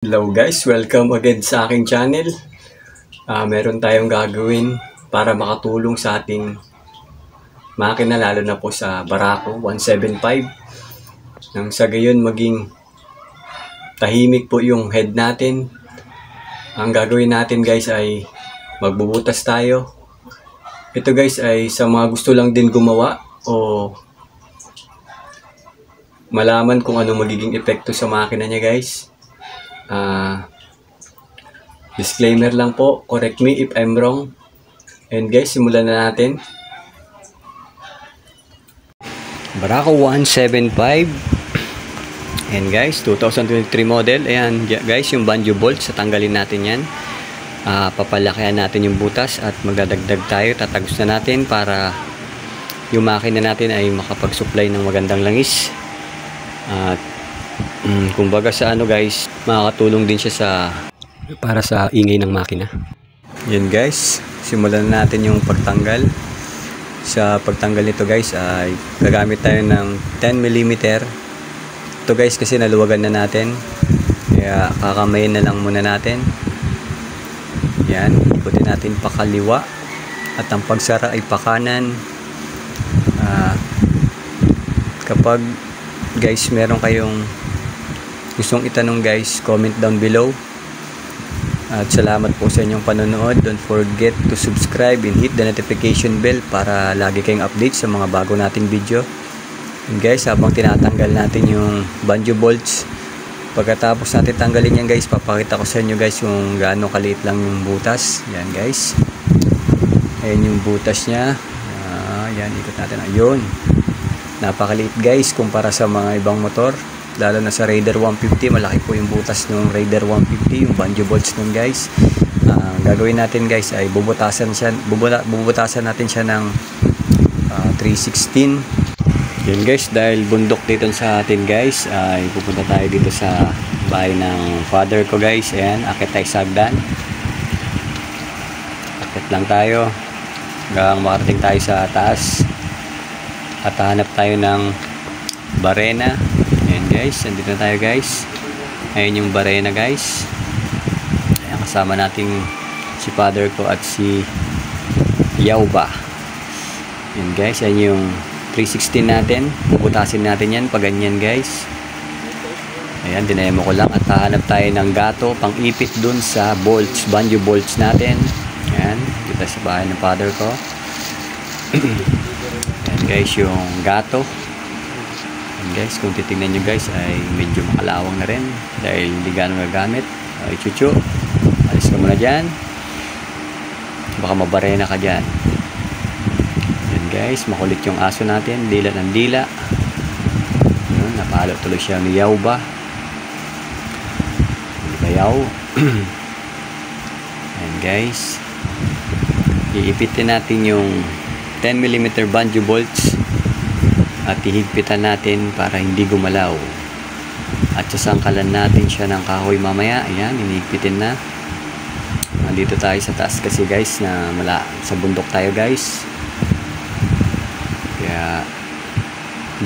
Hello guys, welcome again sa aking channel. Meron tayong gagawin para makatulong sa ating makina, lalo na po sa Barako 175. Nang sa gayon maging tahimik po yung head natin. Ang gagawin natin guys ay magbubutas tayo. Ito guys ay sa mga gusto lang din gumawa o malaman kung ano magiging epekto sa makina niya guys. Disclaimer lang po, correct me if I'm wrong. And guys, simulan na natin. Barako 175. And guys, 2023 model. Ayan guys, yung banjo bolts, tatanggalin natin yan. Papalakihan natin yung butas at magdadagdag tayo. Tatagos na natin para yung makina natin ay makapag-supply ng magandang langis. At kumbaga sa ano guys, makakatulong din siya para sa ingay ng makina. Yan guys, simulan natin yung pagtanggal. Sa pagtanggal nito guys ay gagamit tayo ng 10mm. Ito guys kasi naluwagan na natin, kaya kakamayin na lang muna natin. Yan, ikutin natin pakaliwa at ang pagsara ay pakanan. Kapag guys meron kayong gustong itanong guys, comment down below. At salamat po sa inyong panonood. Don't forget to subscribe and hit the notification bell para lagi kayong update sa mga bago nating video. And guys, habang tinatanggal natin yung banjo bolts, pagkatapos natin tanggalin yan guys, papakita ko sa inyo guys yung gaano kaliit lang yung butas. Yan guys, ayan yung butas nya. Yan, ikot natin. Ayun, napakaliit guys kumpara sa mga ibang motor. Lalo na sa Raider 150, malaki po yung butas ng Raider 150, yung banjo bolts nun guys. Gagawin natin guys ay bubutasan natin siya ng 316. Yun guys, dahil bundok dito sa atin guys, ay pupunta tayo dito sa bahay ng father ko guys. Ayan, akit tayo sa hagdan. Akit lang tayo hanggang makarating tayo sa taas at hanap tayo ng barena. Ayan guys, nandito na tayo guys. Ayan yung barena guys. Ayan, kasama nating si father ko at si Yauba. Ayan guys, ayan yung 316 natin. Bubutasin natin yan pag ganyan guys. Ayan, dinemo ko lang. At hahanap tayo ng gato pang ipit dun sa bolts, banjo bolts natin. Ayan, dito sa bahay ng father ko. Ayan guys, yung gato. And guys, kung titingnan nyo guys ay medyo makalawang na rin dahil hindi gano'ng gagamit. Ay chuchu, alis ka muna dyan, baka mabarena ka dyan. Yan guys, makulit yung aso natin, dila ng dila. Yun, napalo tuloy siya ni Yauba. Hindi ba yaw? Yan guys, iipitin natin yung 10mm banjo bolts at ihigpitan natin para hindi gumalaw. At sasangkalan natin siya ng kahoy mamaya. Ayan, inihigpitin na. Nandito tayo sa taas kasi guys, na sa bundok tayo guys. Kaya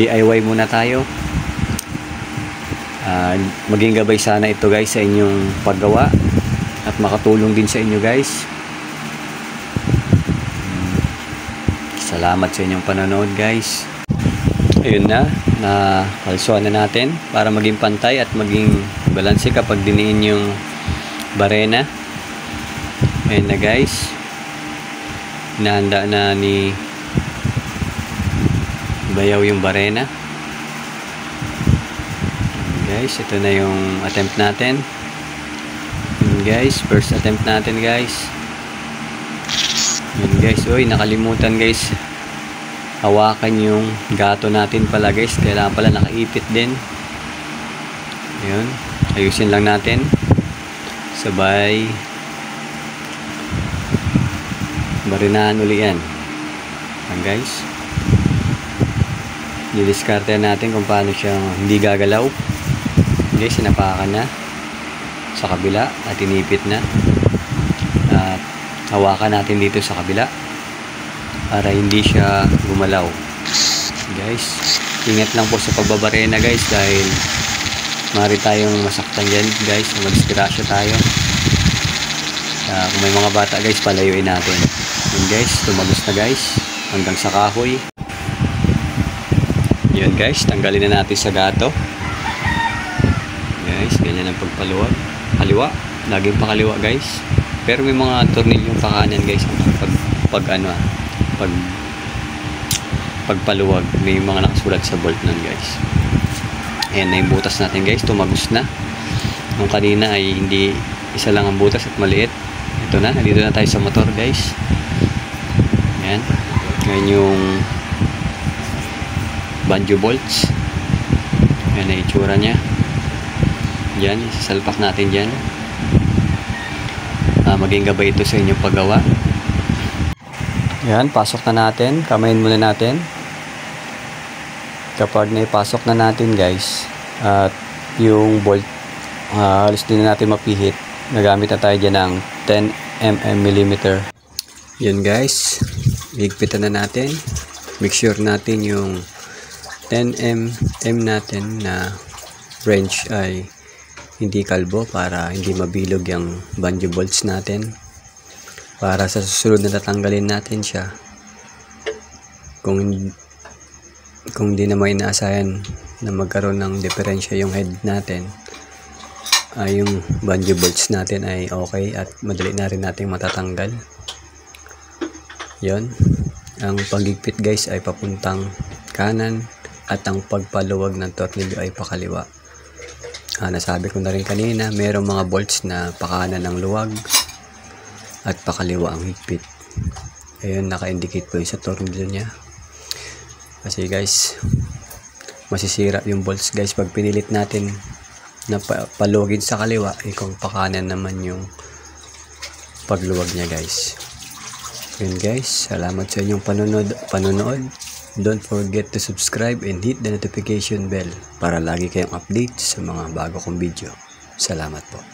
DIY muna tayo. Maging gabay sana ito guys sa inyong paggawa at makatulong din sa inyo guys. Salamat sa inyong panonood guys. Ayun na kalsuan na natin para maging pantay at maging balanse kapag diniin yung barena. Ayun na guys, inahanda na ni Bayaw yung barena. Ayun guys, ito na yung attempt natin. Ayun guys, first attempt natin guys. Ayun guys, oy, nakalimutan guys hawakan yung gato natin pala guys, kailangan pala nakaipit din. Ayun, ayusin lang natin sabay barinahan uli yan. Ayan guys, didiskarte natin kung paano siya hindi gagalaw. Guys, sinapakan na sa kabila at inipit na at hawakan natin dito sa kabila para hindi siya gumalaw. Guys, ingat lang po sa pagbabarena guys dahil Mari tayong masaktan dyan guys, mag-disgrasya tayo. Kung may mga bata guys, palayuin natin. Yun guys, tumagos na guys hanggang sa kahoy. Yun guys, tanggalin na natin sa gato. Guys, ganyan ang pagpaluwag. Kaliwa, laging pakaliwa guys. Pero may mga tornilyong pakanan guys pagpaluwag. May mga nakasulat sa bolt nun guys. Ayan na yung butas natin guys, tumagos na. Nung kanina ay hindi isa lang ang butas at maliit. Ito na, nandito na tayo sa motor guys. Ayan, ngayon yung banjo bolts. Ayan na itsura nya. Yan, isasalpak natin dyan. Maging gabay ito sa inyong paggawa. Yan, pasok na natin. Kamayin muna natin. Kapag naipasok na natin guys, at yung bolt halos din na natin mapihit, nagamit na tayo dyan ng 10 mm. Yan guys, higpitan na natin. Make sure natin yung 10 mm natin na wrench ay hindi kalbo para hindi mabilog yung banjo bolts natin. Para sa susunod na tatanggalin natin siya, kung hindi na may inaasahan na magkaroon ng diferensya yung head natin, yung banjo bolts natin ay okay at madali na rin natin matatanggal. Yon, ang paghigpit guys ay papuntang kanan at ang pagpaluwag ng tornilyo ay pakaliwa. Nasabi ko na rin kanina, mayroong mga bolts na pakanan ng luwag at pakaliwa ang higpit. Ayun, naka-indicate po yung sa tornilyo nya. Kasi guys, masisira yung bolts guys pag pinilit natin na palugin sa kaliwa, kung pakanan naman yung pagluwag nya guys. Yun guys, salamat sa inyong panonood. Don't forget to subscribe and hit the notification bell para lagi kayong update sa mga bago kong video. Salamat po.